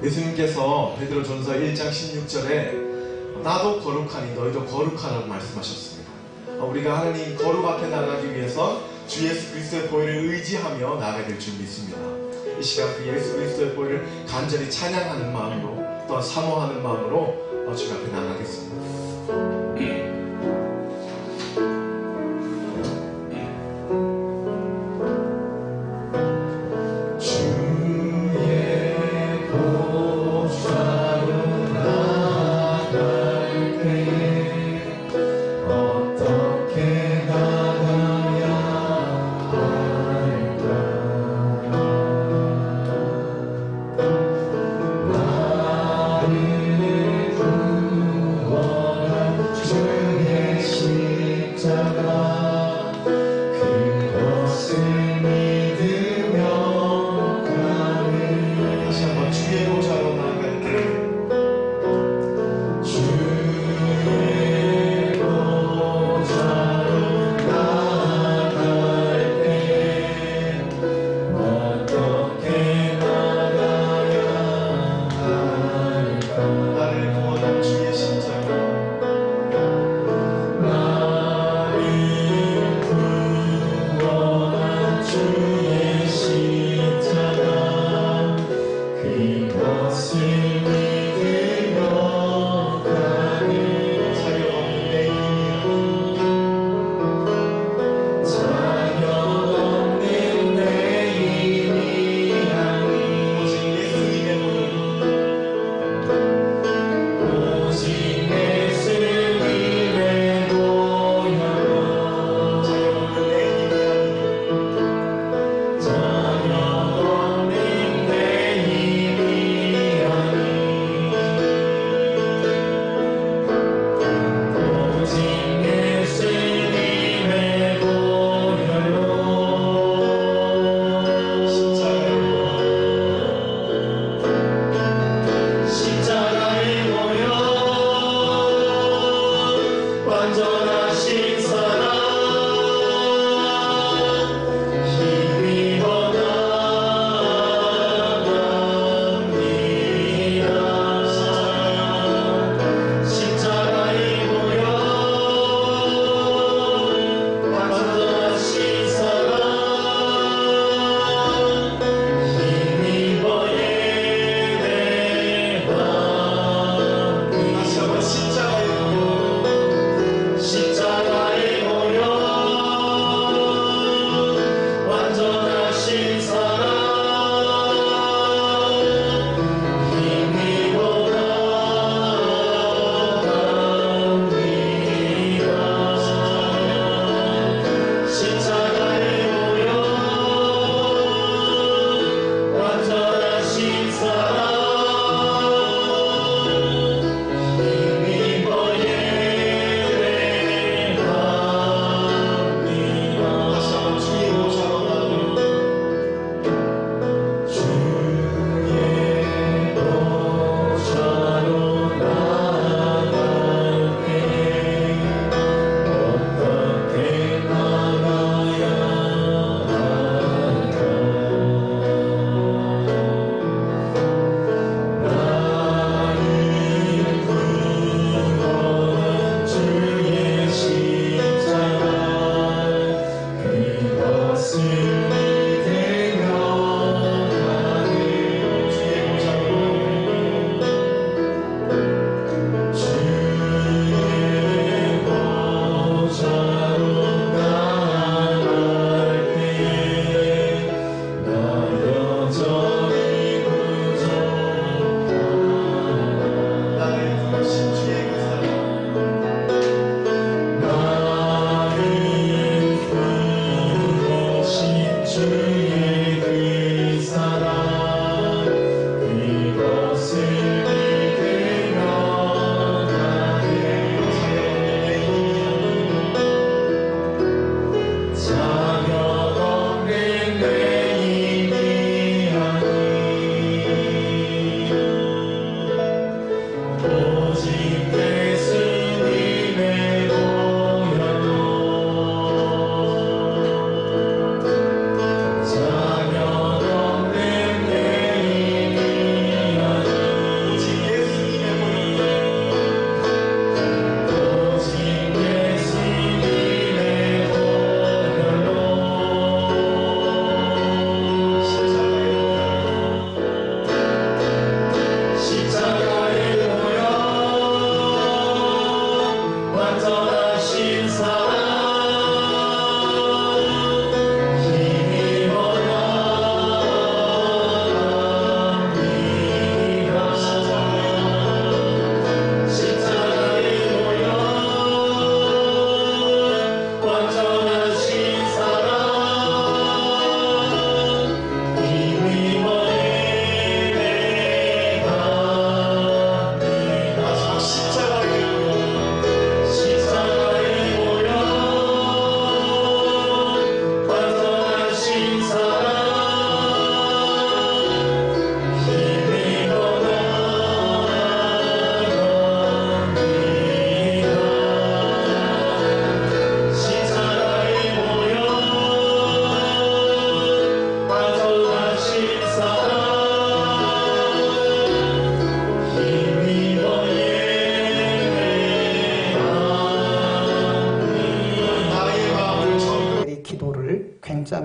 예수님께서 베드로전서 1장 16절에 나도 거룩하니 너희도 거룩하라고 말씀하셨습니다. 우리가 하나님 거룩 앞에 나가기 위해서 주 예수 그리스도의 보혈을 의지하며 나아가야 될 줄 믿습니다. 이 시간 그 예수 그리스도의 보혈을 간절히 찬양하는 마음으로 또 사모하는 마음으로 주 앞에 나가겠습니다. 그것을 믿으며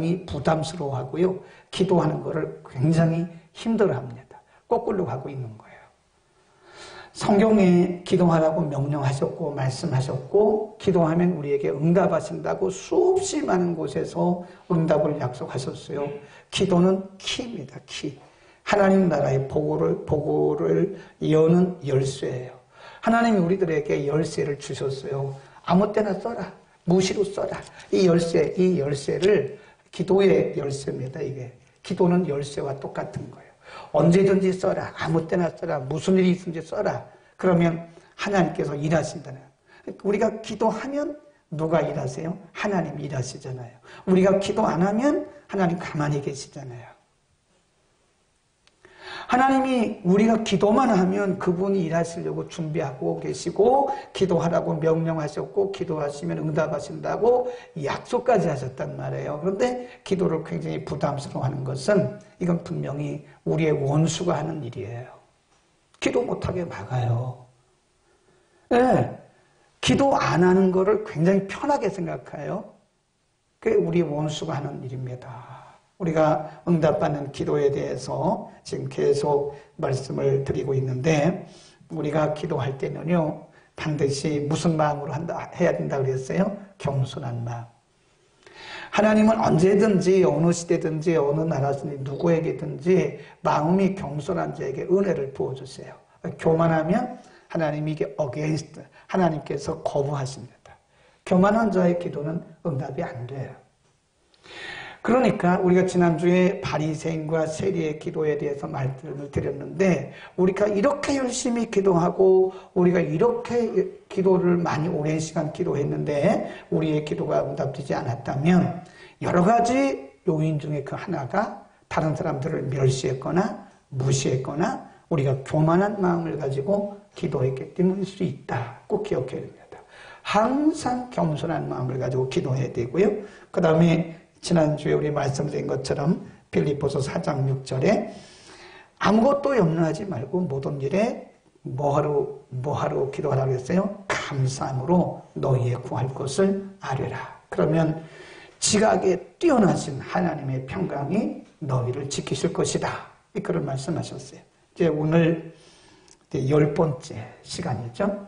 굉장히 부담스러워하고요. 기도하는 것을 굉장히 힘들어합니다. 거꾸로 가고 있는 거예요. 성경에 기도하라고 명령하셨고 말씀하셨고 기도하면 우리에게 응답하신다고 수없이 많은 곳에서 응답을 약속하셨어요. 기도는 키입니다. 키. 하나님 나라의 보고를 여는 열쇠예요. 하나님이 우리들에게 열쇠를 주셨어요. 아무 때나 써라. 무시로 써라. 이 열쇠를 기도의 열쇠입니다. 이게 기도는 열쇠와 똑같은 거예요. 언제든지 써라. 아무 때나 써라. 무슨 일이 있든지 써라. 그러면 하나님께서 일하신다는 거예요. 우리가 기도하면 누가 일하세요? 하나님 일하시잖아요. 우리가 기도 안 하면 하나님 가만히 계시잖아요. 하나님이 우리가 기도만 하면 그분이 일하시려고 준비하고 계시고 기도하라고 명령하셨고 기도하시면 응답하신다고 약속까지 하셨단 말이에요. 그런데 기도를 굉장히 부담스러워하는 것은 이건 분명히 우리의 원수가 하는 일이에요. 기도 못하게 막아요. 네. 기도 안 하는 거를 굉장히 편하게 생각해요. 그게 우리 원수가 하는 일입니다. 우리가 응답받는 기도에 대해서 지금 계속 말씀을 드리고 있는데 우리가 기도할 때는요 반드시 무슨 마음으로 해야 된다 그랬어요? 겸손한 마음. 하나님은 언제든지 어느 시대든지 어느 나라든지 누구에게든지 마음이 겸손한 자에게 은혜를 부어주세요. 교만하면 하나님이 이게 against, 하나님께서 거부하십니다. 교만한 자의 기도는 응답이 안 돼요. 그러니까 우리가 지난주에 바리새인과 세리의 기도에 대해서 말씀을 드렸는데 우리가 이렇게 열심히 기도하고 우리가 이렇게 기도를 많이 오랜 시간 기도했는데 우리의 기도가 응답되지 않았다면 여러 가지 요인 중에 그 하나가 다른 사람들을 멸시했거나 무시했거나 우리가 교만한 마음을 가지고 기도했기 때문일 수 있다. 꼭 기억해야 됩니다. 항상 겸손한 마음을 가지고 기도해야 되고요. 그 다음에 지난주에 우리 말씀드린 것처럼 빌립보서 4장 6절에 아무것도 염려하지 말고 모든 일에 뭐하러 기도하라고 했어요? 감사함으로 너희의 구할 것을 아뢰라. 그러면 지각에 뛰어나신 하나님의 평강이 너희를 지키실 것이다. 그런 말씀하셨어요. 이제 오늘 10번째 시간이죠.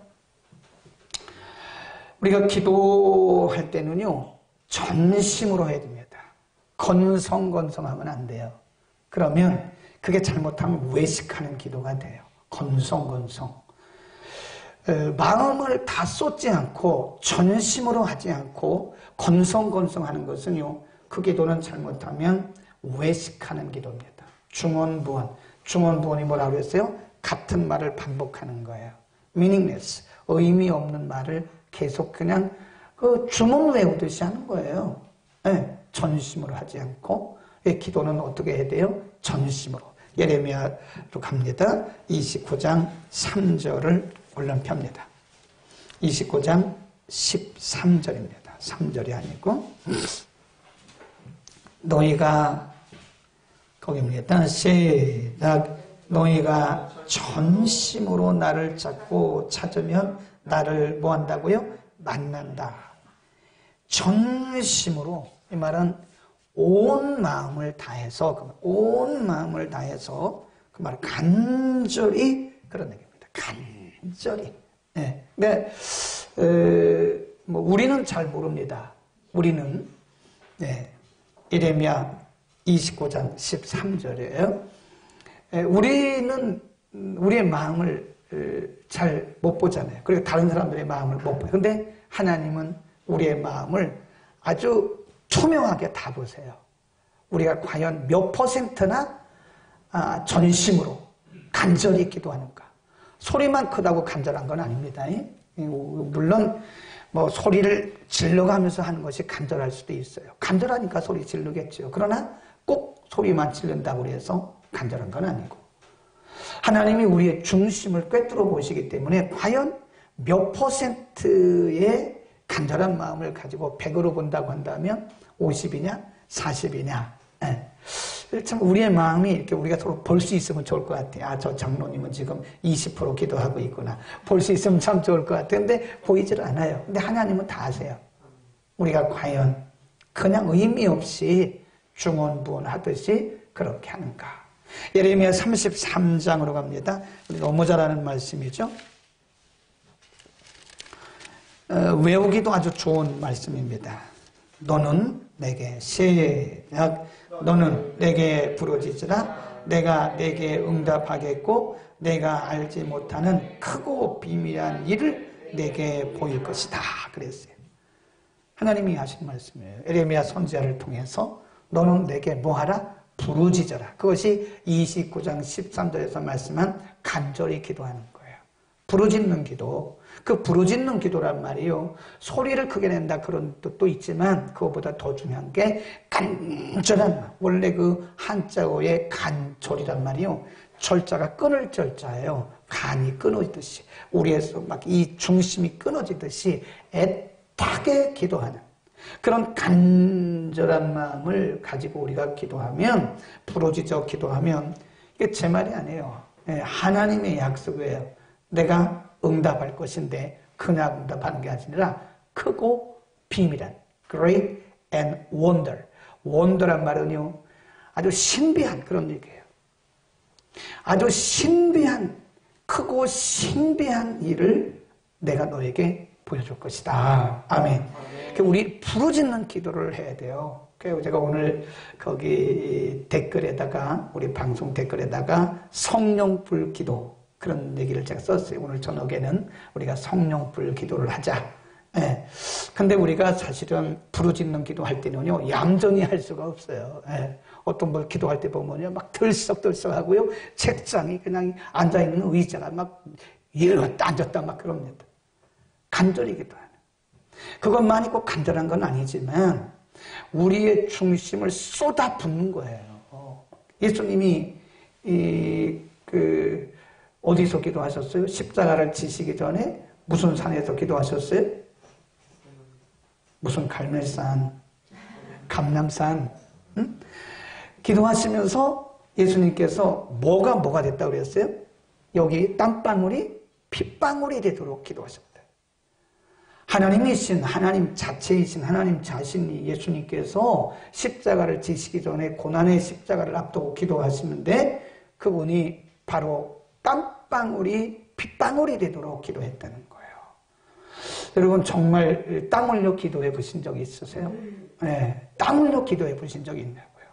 우리가 기도할 때는요 전심으로 해야 됩니다. 건성건성하면 안 돼요. 그러면 그게 잘못하면 외식하는 기도가 돼요. 건성건성. 마음을 다 쏟지 않고 전심으로 하지 않고 건성건성하는 것은요. 그 기도는 잘못하면 외식하는 기도입니다. 중언부언. 중언부언이 뭐라고 했어요? 같은 말을 반복하는 거예요. meaningless. 의미 없는 말을 계속 그냥 그 주문 외우듯이 하는 거예요. 네. 전심으로 하지 않고 기도는 어떻게 해야 돼요? 전심으로. 예레미야로 갑니다. 29장 3절을 얼른 펴니다. 29장 13절입니다. 3절이 아니고 너희가 거기입니다. 시작. 너희가 전심으로 나를 찾으면 나를 뭐 한다고요? 만난다. 전심으로 이 말은 온 마음을 다해서 그 말을 간절히 그런 얘기입니다. 간절히. 네. 근데 뭐 우리는 잘 모릅니다. 우리는 예레미야 29장 13절이에요. 우리는 우리의 마음을 잘 못 보잖아요. 그리고 다른 사람들의 마음을 못 보요. 근데 하나님은 우리의 마음을 아주 투명하게 다 보세요. 우리가 과연 몇 퍼센트나 전심으로 간절히 기도하는가. 소리만 크다고 간절한 건 아닙니다. 물론 뭐 소리를 질러가면서 하는 것이 간절할 수도 있어요. 간절하니까 소리 지르겠죠. 그러나 꼭 소리만 지른다고 해서 간절한 건 아니고 하나님이 우리의 중심을 꿰뚫어 보시기 때문에 과연 몇 퍼센트의 간절한 마음을 가지고 100으로 본다고 한다면 50이냐 40이냐. 참 우리의 마음이 이렇게 우리가 서로 볼 수 있으면 좋을 것 같아요. 저 장로님은 지금 20% 기도하고 있구나. 볼 수 있으면 참 좋을 것 같아요. 근데 보이질 않아요. 근데 하나님은 다 아세요. 우리가 과연 그냥 의미 없이 중언부언 하듯이 그렇게 하는가. 예레미야 33장으로 갑니다. 우리 너무 잘 아는 말씀이죠. 외우기도 아주 좋은 말씀입니다. 너는 내게 시작. 너는 내게 부르짖으라. 내가 내게 응답하겠고 내가 알지 못하는 크고 비밀한 일을 내게 보일 것이다. 그랬어요. 하나님이 하신 말씀이에요. 에레미야 선지자를 통해서 너는 내게 뭐하라? 부르짖어라. 그것이 29장 13절에서 말씀한 간절히 기도하는 거예요. 부르짖는 기도. 그 부르짖는 기도란 말이요. 소리를 크게 낸다 그런 뜻도 있지만 그것보다 더 중요한 게 간절한, 원래 그 한자어의 간절이란 말이요. 절자가 끊을 절자예요. 간이 끊어지듯이. 우리에서 막 이 중심이 끊어지듯이 애타게 기도하는 그런 간절한 마음을 가지고 우리가 기도하면, 부르짖어 기도하면, 이게 제 말이 아니에요. 하나님의 약속이에요. 내가 응답할 것인데 그냥 응답하는 게 아니라 크고 비밀한 great and wonder. wonder란 말은요 아주 신비한 그런 얘기예요. 아주 신비한, 크고 신비한 일을 내가 너에게 보여줄 것이다. 아멘. 우리 부르짖는 기도를 해야 돼요. 그래서 제가 오늘 거기 댓글에다가, 우리 방송 댓글에다가 성령불 기도 그런 얘기를 제가 썼어요. 오늘 저녁에는 우리가 성령불 기도를 하자. 예. 근데 우리가 사실은 부르짖는 기도할 때는요, 얌전히 할 수가 없어요. 예. 어떤 분 기도할 때 보면요, 막 들썩들썩 하고요, 책상이 그냥 앉아있는 의자가 막 일었다 앉았다 막 그럽니다. 간절히 기도하는. 그것만이 꼭 간절한 건 아니지만, 우리의 중심을 쏟아붓는 거예요. 예수님이, 어디서 기도하셨어요? 십자가를 지시기 전에 무슨 산에서 기도하셨어요? 무슨 갈멜산, 감람산, 응? 기도하시면서 예수님께서 뭐가 됐다고 그랬어요? 여기 땀방울이 핏방울이 되도록 기도하셨다. 하나님이신, 하나님 자체이신 하나님 자신이 예수님께서 십자가를 지시기 전에 고난의 십자가를 앞두고 기도하시는데 그분이 바로 땀방울이 핏방울이 되도록 기도했다는 거예요. 여러분 정말 땀 흘려 기도해 보신 적이 있으세요? 네, 땀 흘려 기도해 보신 적이 있냐고요.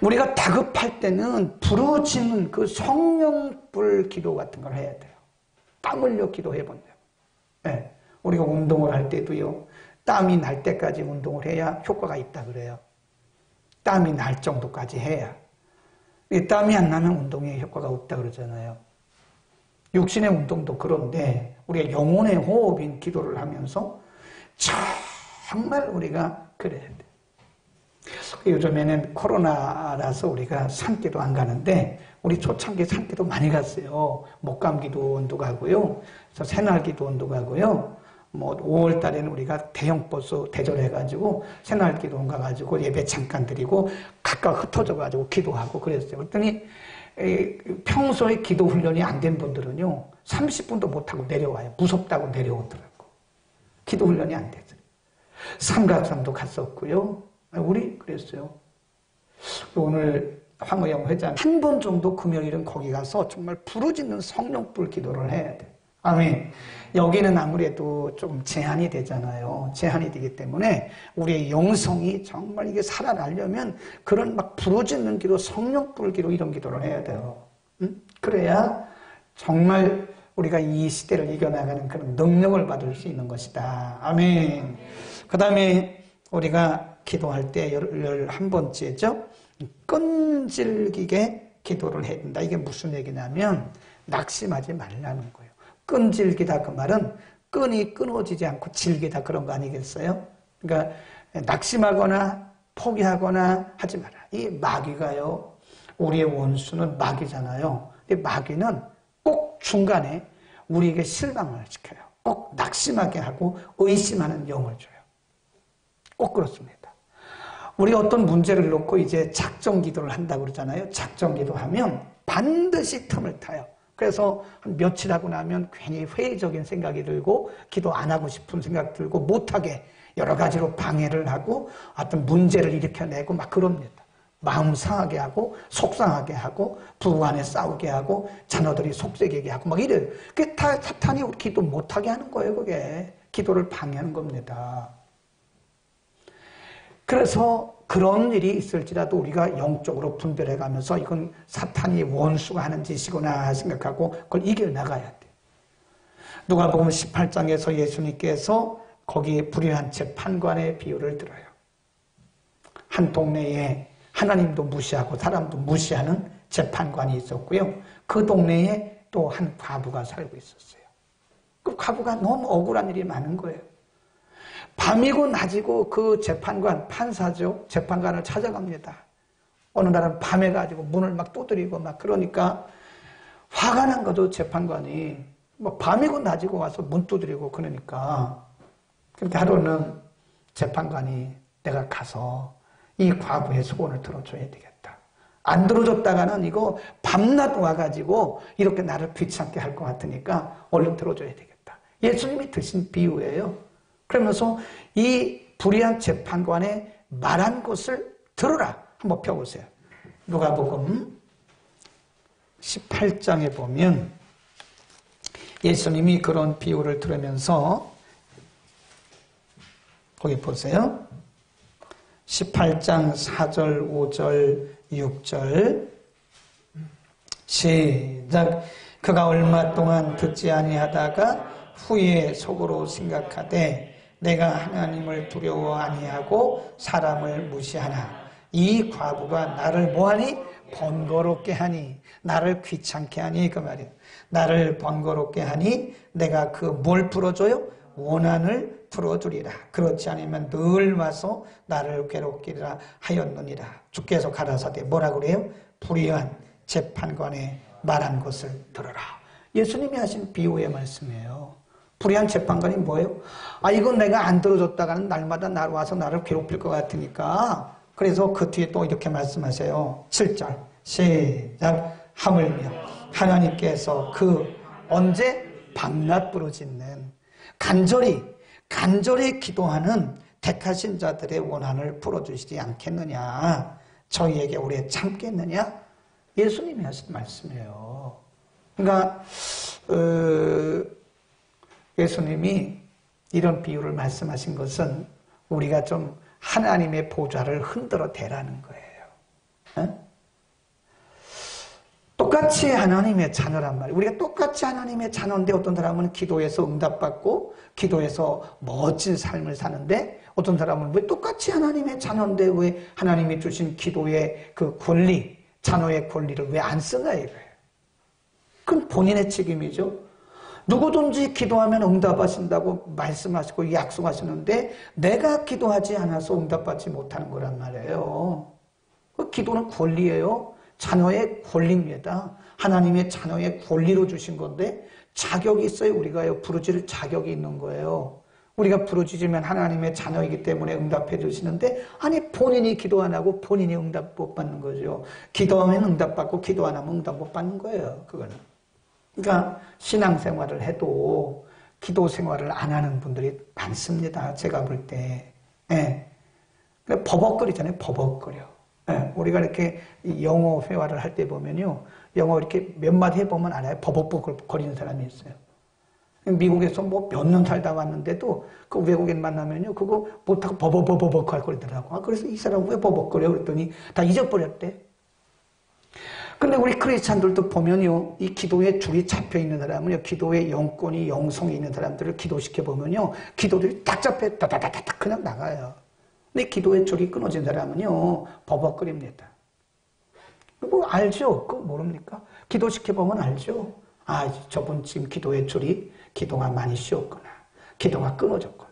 우리가 다급할 때는 부르짖는 그 성령불 기도 같은 걸 해야 돼요. 땀 흘려 기도해 본다고. 네, 우리가 운동을 할 때도요, 땀이 날 때까지 운동을 해야 효과가 있다 그래요. 땀이 날 정도까지 해야. 땀이 안 나면 운동에 효과가 없다 그러잖아요. 육신의 운동도 그런데 우리가 영혼의 호흡인 기도를 하면서 정말 우리가 그래야 돼요. 요즘에는 코로나라서 우리가 산기도 안 가는데 우리 초창기 산기도 많이 갔어요. 목감기도원도 가고요. 그래서 새날기도원도 가고요. 뭐 5월 달에는 우리가 대형 버스 대절해가지고 새날기도원 가가지고 예배 잠깐 드리고 각각 흩어져가지고 기도하고 그랬어요. 그랬더니 평소에 기도 훈련이 안 된 분들은요 30분도 못하고 내려와요. 무섭다고 내려오더라고. 기도 훈련이 안 되죠. 삼각산도 갔었고요. 우리 그랬어요. 오늘 황의영 회장 한 번 정도 금요일은 거기 가서 정말 부르짖는 성령불 기도를 해야 돼. 아멘. 여기는 아무래도 좀 제한이 되잖아요. 제한이 되기 때문에 우리의 영성이 정말 이게 살아나려면 그런 막 부르짖는 기도, 성령불 기도 이런 기도를 해야 돼요. 응? 그래야 정말 우리가 이 시대를 이겨나가는 그런 능력을 받을 수 있는 것이다. 아멘. 그 다음에 우리가 기도할 때 11번째죠. 끈질기게 기도를 해야 된다. 이게 무슨 얘기냐면 낙심하지 말라는 거예요. 끈질기다 그 말은 끈이 끊어지지 않고 질기다 그런 거 아니겠어요? 그러니까 낙심하거나 포기하거나 하지 마라. 이 마귀가요. 우리의 원수는 마귀잖아요. 근데 마귀는 꼭 중간에 우리에게 실망을 시켜요. 꼭 낙심하게 하고 의심하는 영을 줘요. 꼭 그렇습니다. 우리 어떤 문제를 놓고 이제 작정 기도를 한다고 그러잖아요. 작정 기도하면 반드시 틈을 타요. 그래서 한 며칠 하고 나면 괜히 회의적인 생각이 들고 기도 안 하고 싶은 생각 들고 못하게 여러 가지로 방해를 하고 어떤 문제를 일으켜내고 막 그럽니다. 마음 상하게 하고 속상하게 하고 부부 안에 싸우게 하고 자녀들이 속썩이게 하고 막 이래요. 그게 다 사탄이 우리 기도 못하게 하는 거예요. 그게 기도를 방해하는 겁니다. 그래서 그런 일이 있을지라도 우리가 영적으로 분별해 가면서 이건 사탄이 원수가 하는 짓이구나 생각하고 그걸 이겨나가야 돼. 누가복음 18장에서 예수님께서 거기에 불의한 재판관의 비유를 들어요. 한 동네에 하나님도 무시하고 사람도 무시하는 재판관이 있었고요. 그 동네에 또 한 과부가 살고 있었어요. 그 과부가 너무 억울한 일이 많은 거예요. 밤이고 낮이고 그 재판관, 판사죠. 재판관을 찾아갑니다. 어느 날은 밤에 가지고 문을 막 두드리고 막 그러니까 화가 난 거죠. 재판관이. 뭐 밤이고 낮이고 와서 문 두드리고 그러니까. 그런데 하루는 재판관이 내가 가서 이 과부의 소원을 들어줘야 되겠다. 안 들어줬다가는 이거 밤낮 와가지고 이렇게 나를 귀찮게 할 것 같으니까 얼른 들어줘야 되겠다. 예수님이 드신 비유예요. 그러면서 이 불의한 재판관의 말한 것을 들으라. 한번 펴보세요. 누가복음 18장에 보면 예수님이 그런 비유를 들으면서 거기 보세요. 18장 4절, 5절, 6절 시작. 그가 얼마 동안 듣지 아니하다가 후에 속으로 생각하되 내가 하나님을 두려워 아니하고 사람을 무시하나 이 과부가 나를 뭐하니? 번거롭게 하니 나를 귀찮게 하니 그 말이에요. 나를 번거롭게 하니 내가 그 뭘 풀어줘요? 원한을 풀어주리라. 그렇지 않으면 늘 와서 나를 괴롭게 하였느니라. 주께서 가라사대 뭐라고 그래요? 불의한 재판관의 말한 것을 들어라. 예수님이 하신 비유의 말씀이에요. 불의한 재판관이 뭐예요? 아, 이건 내가 안 들어줬다가는 날마다 나를 와서 나를 괴롭힐 것 같으니까. 그래서 그 뒤에 또 이렇게 말씀하세요. 7절 시작. 하물며 하나님께서 그 언제 밤낮 부르짖는 간절히 기도하는 택하신 자들의 원한을 풀어주시지 않겠느냐. 저희에게 오래 참겠느냐. 예수님이 하신 말씀이에요. 그러니까 예수님이 이런 비유를 말씀하신 것은 우리가 좀 하나님의 보좌를 흔들어 대라는 거예요. 어? 똑같이 하나님의 자녀란 말이에요. 우리가 똑같이 하나님의 자녀인데 어떤 사람은 기도해서 응답받고 기도해서 멋진 삶을 사는데 어떤 사람은 왜 똑같이 하나님의 자녀인데 왜 하나님이 주신 기도의 그 권리, 자녀의 권리를 왜 안 쓰나 이거예요. 그건 본인의 책임이죠. 누구든지 기도하면 응답하신다고 말씀하시고 약속하시는데 내가 기도하지 않아서 응답받지 못하는 거란 말이에요. 그 기도는 권리예요. 자녀의 권리입니다. 하나님의 자녀의 권리로 주신 건데 자격이 있어요. 우리가요. 부르짖을 자격이 있는 거예요. 우리가 부르짖으면 하나님의 자녀이기 때문에 응답해 주시는데 아니 본인이 기도 안 하고 본인이 응답 못 받는 거죠. 기도하면 응답받고 기도 안 하면 응답 못 받는 거예요. 그거는. 그러니까 신앙생활을 해도 기도 생활을 안 하는 분들이 많습니다. 제가 볼 때. 예. 버벅거리잖아요. 버벅거려. 예. 우리가 이렇게 영어 회화를 할 때 보면요. 영어 이렇게 몇 마디 해보면 알아요. 버벅거리는 사람이 있어요. 미국에서 뭐 몇 년 살다 왔는데도 그 외국인 만나면요. 그거 못하고 버벅버벅 할 거리더라고. 그래서 이 사람 왜 버벅거려? 그랬더니 다 잊어버렸대. 근데 우리 크리스찬들도 보면요, 이 기도에 줄이 잡혀 있는 사람은요, 기도에 영권이, 영성이 있는 사람들을 기도시켜 보면요, 기도들이 딱 잡혀, 다다다닥 그냥 나가요. 근데 기도에 줄이 끊어진 사람은요, 버벅거립니다. 뭐 알죠? 그거 모릅니까? 기도시켜 보면 알죠? 아, 저분 지금 기도의 줄이 기도가 많이 쉬었구나. 기도가 끊어졌구나.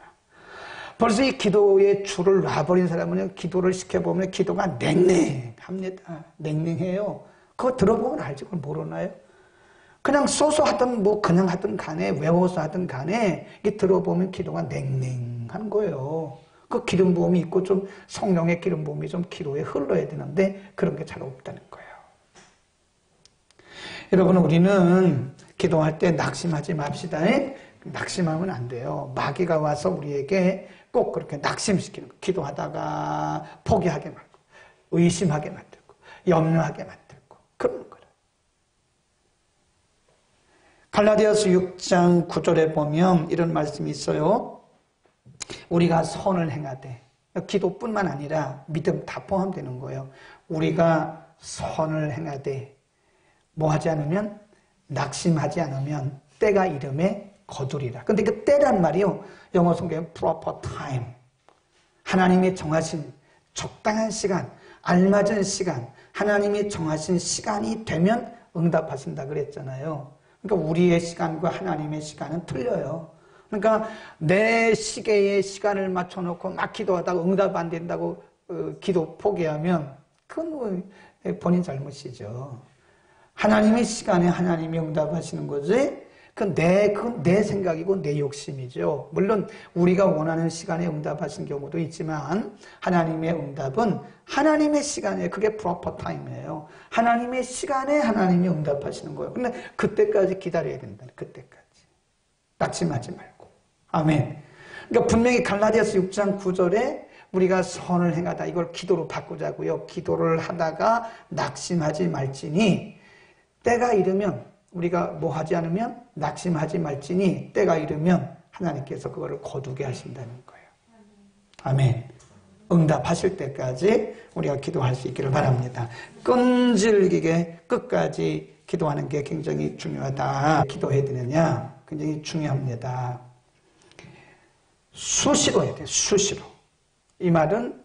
벌써 이 기도의 줄을 놔버린 사람은요, 기도를 시켜보면 기도가 냉랭합니다. 냉랭해요. 그거 들어보면 알지, 그걸 모르나요? 그냥 써서 하든 뭐 그냥 하든 간에 외워서 하든 간에 이게 들어보면 기도가 냉랭한 거예요. 그 기름 부음이 있고 좀 성령의 기름 부음이 좀 기도에 흘러야 되는데 그런 게 잘 없다는 거예요. 여러분, 우리는 기도할 때 낙심하지 맙시다. 낙심하면 안 돼요. 마귀가 와서 우리에게 꼭 그렇게 낙심시키는 거. 기도하다가 포기하게 만들고, 의심하게 만들고, 염려하게 만들고, 그런 거예요. 갈라디아서 6장 9절에 보면 이런 말씀이 있어요. 우리가 선을 행하되, 기도뿐만 아니라 믿음 다 포함되는 거예요. 우리가 선을 행하되 뭐 하지 않으면, 낙심하지 않으면 때가 이름에 거두리라. 근데 그 때란 말이요, 영어 성경에 proper time, 하나님이 정하신 적당한 시간, 알맞은 시간, 하나님이 정하신 시간이 되면 응답하신다 그랬잖아요. 그러니까 우리의 시간과 하나님의 시간은 틀려요. 그러니까 내 시계에 시간을 맞춰놓고 막 기도하다가 응답 안 된다고 기도 포기하면 그건 본인 잘못이죠. 하나님의 시간에 하나님이 응답하시는 거지, 그건 내 생각이고 내 욕심이죠. 물론 우리가 원하는 시간에 응답하신 경우도 있지만 하나님의 응답은 하나님의 시간에, 그게 프로퍼 타임이에요. 하나님의 시간에 하나님이 응답하시는 거예요. 근데 그때까지 기다려야 된다. 그때까지. 낙심하지 말고. 아멘. 그러니까 분명히 갈라디아서 6장 9절에 우리가 선을 행하다, 이걸 기도로 바꾸자고요. 기도를 하다가 낙심하지 말지니, 때가 이르면, 우리가 뭐 하지 않으면 낙심하지 말지니 때가 이르면 하나님께서 그거를 거두게 하신다는 거예요. 아멘. 응답하실 때까지 우리가 기도할 수 있기를 바랍니다. 끈질기게 끝까지 기도하는 게 굉장히 중요하다. 기도해야 되느냐? 굉장히 중요합니다. 수시로 해야 돼요. 수시로. 이 말은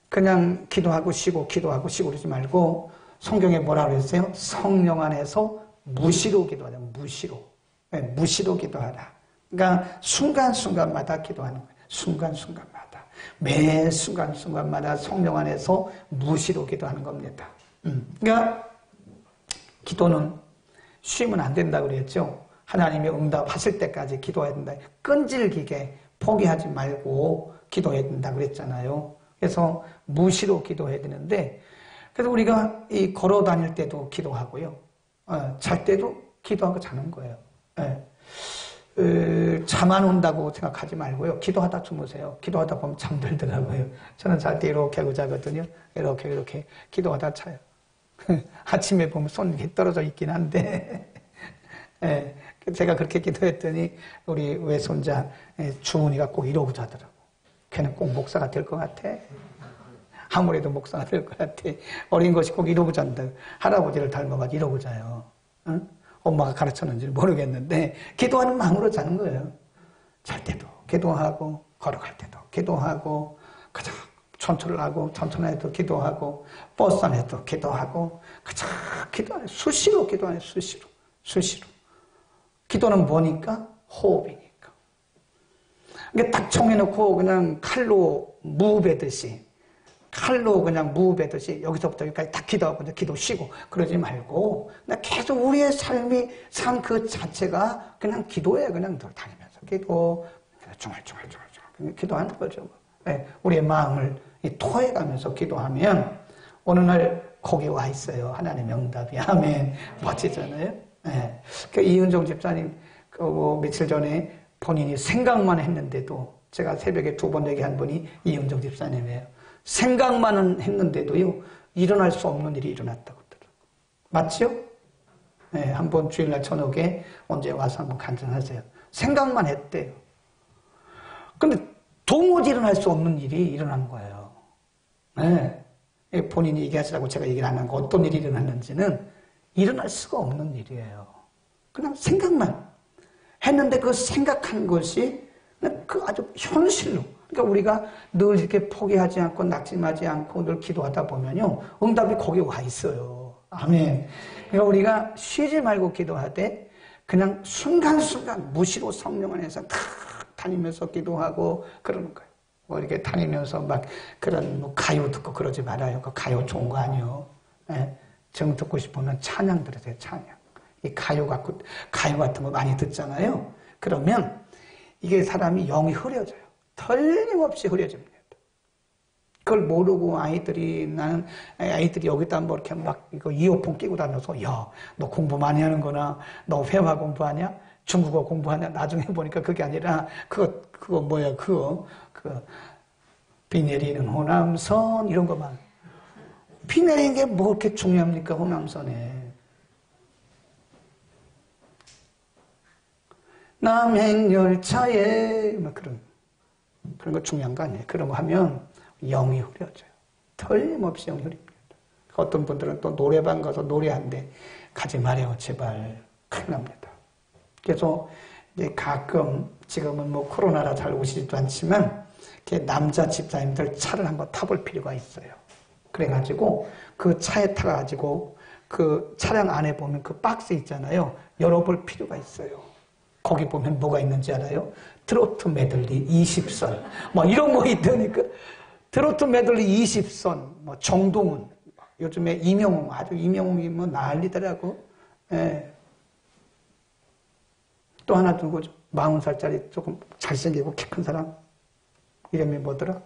그냥 기도하고 쉬고 기도하고 쉬고 그러지 말고, 성경에 뭐라 그랬어요? 성령 안에서 무시로 기도하자. 무시로. 네, 무시로 기도하라. 그러니까 순간순간마다 기도하는 거예요. 순간순간마다. 매 순간순간마다 성령 안에서 무시로 기도하는 겁니다. 그러니까 기도는 쉬면 안 된다고 그랬죠. 하나님이 응답하실 때까지 기도해야 된다. 끈질기게 포기하지 말고 기도해야 된다고 그랬잖아요. 그래서 무시로 기도해야 되는데, 그래서 우리가 이 걸어 다닐 때도 기도하고요. 잘 때도 기도하고 자는 거예요. 잠 안 온다고 생각하지 말고요. 기도하다 주무세요. 기도하다 보면 잠들더라고요. 저는 잘 때 이렇게 하고 자거든요. 이렇게 기도하다 자요. 아침에 보면 손이 떨어져 있긴 한데 제가 그렇게 기도했더니 우리 외손자 주은이가 꼭 이러고 자더라고. 걔는 꼭 목사가 될 것 같아. 아무래도 목사가 될 것 같아. 어린 것이 꼭 이러고 잔다. 할아버지를 닮아가지고 이러고 자요. 응? 엄마가 가르쳤는지 모르겠는데 기도하는 마음으로 자는 거예요. 잘 때도 기도하고, 걸어갈 때도 기도하고, 그저 천천히 하고, 천천히도 기도하고, 버스 안에도 기도하고, 그저 기도하네. 수시로 기도하네. 수시로. 기도는 뭐니까? 호흡이니까. 이게 딱 정해놓고 그냥 칼로 무베듯이 여기서부터 여기까지 다 기도하고 이제 기도 쉬고 그러지 말고, 그냥 계속 우리의 삶이 삶 그 자체가 그냥 기도예요. 그냥 다니면서 기도, 중얼중얼 기도하는 거죠. 네, 우리의 마음을 토해가면서 기도하면 어느 날 거기 와 있어요. 하나님의 응답이. 아멘. 멋지잖아요. 네. 이은정 집사님 며칠 전에 본인이 생각만 했는데도, 제가 새벽에 2번 얘기한 분이 이은정 집사님이에요. 생각만 했는데도요, 일어날 수 없는 일이 일어났다고 하더라고요. 맞죠? 네, 한번 주일날 저녁에 언제 와서 한번 간증하세요. 생각만 했대요. 근데 도무지 일어날 수 없는 일이 일어난 거예요. 네. 본인이 얘기하시라고 제가 얘기를 안 한 거, 어떤 일이 일어났는지는 일어날 수가 없는 일이에요. 그냥 생각만 했는데 그 생각한 것이 그 아주 현실로, 그러니까 우리가 늘 이렇게 포기하지 않고 낙심하지 않고 늘 기도하다 보면요, 응답이 거기 와 있어요. 아멘. 그러니까 우리가 쉬지 말고 기도하되 그냥 순간순간 무시로 성령 안에서 탁 다니면서 기도하고 그러는 거예요. 뭐 이렇게 다니면서 막 그런 뭐 가요 듣고 그러지 말아요. 그 가요 좋은 거 아니에요. 예? 정 듣고 싶으면 찬양 들으세요. 찬양. 이 가요 같은 거 많이 듣잖아요. 그러면 이게 사람이 영이 흐려져요. 틀림없이 흐려집니다. 그걸 모르고 아이들이 여기다 뭐 이렇게 막 이거 이어폰 끼고 다녀서, 야, 너 공부 많이 하는구나. 너 회화 공부하냐? 중국어 공부하냐? 나중에 보니까 그게 아니라, 그거 뭐야, 비 내리는 호남선, 이런 것만. 비 내리는 게 뭐 그렇게 중요합니까, 호남선에. 남행열차에, 뭐 그런 거 중요한 거 아니에요. 그런 거 하면 영이 흐려져요. 틀림없이 영이 흐립니다. 어떤 분들은 또 노래방 가서 노래하는데 가지 마세요, 제발. 큰일 납니다. 그래서 이제 가끔 지금은 뭐 코로나라 잘 오시지도 않지만 이렇게 남자 집사님들 차를 한번 타볼 필요가 있어요. 그래가지고 그 차에 타가지고 그 차량 안에 보면 그 박스 있잖아요. 열어볼 필요가 있어요. 거기 보면 뭐가 있는지 알아요? 트로트 메들리 20선. 뭐 이런 거 있다니까. 트로트 메들리 20선. 뭐 정동훈. 요즘에 이명웅. 아주 이명웅이 뭐 난리더라고. 예. 또 하나 누구죠? 40살짜리 조금 잘생기고 키 큰 사람. 이름이 뭐더라?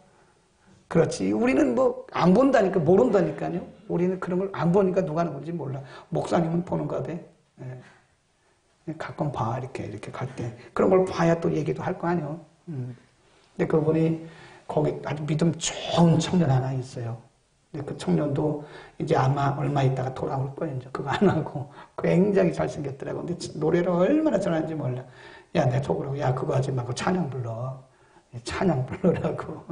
그렇지. 우리는 뭐 안 본다니까, 모른다니까요. 우리는 그런 걸 안 보니까 누가 하는 건지 몰라. 목사님은 보는가 봐. 예. 가끔 봐, 이렇게 갈 때. 그런 걸 봐야 또 얘기도 할 거 아니에요. 근데 그분이 거기 아주 믿음 좋은 청년 하나 있어요. 근데 그 청년도 이제 아마 얼마 있다가 돌아올 거예요. 이제 그거 안 하고. 굉장히 잘생겼더라고. 근데 노래를 얼마나 잘하는지 몰라. 야, 내 속으로, 야, 그거 하지 말고 찬양 불러. 찬양 부르라고.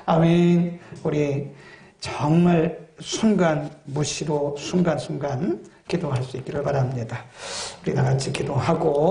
아멘. 우리 정말 순간 무시로 순간순간 기도할 수 있기를 바랍니다. 우리 다 같이 기도하고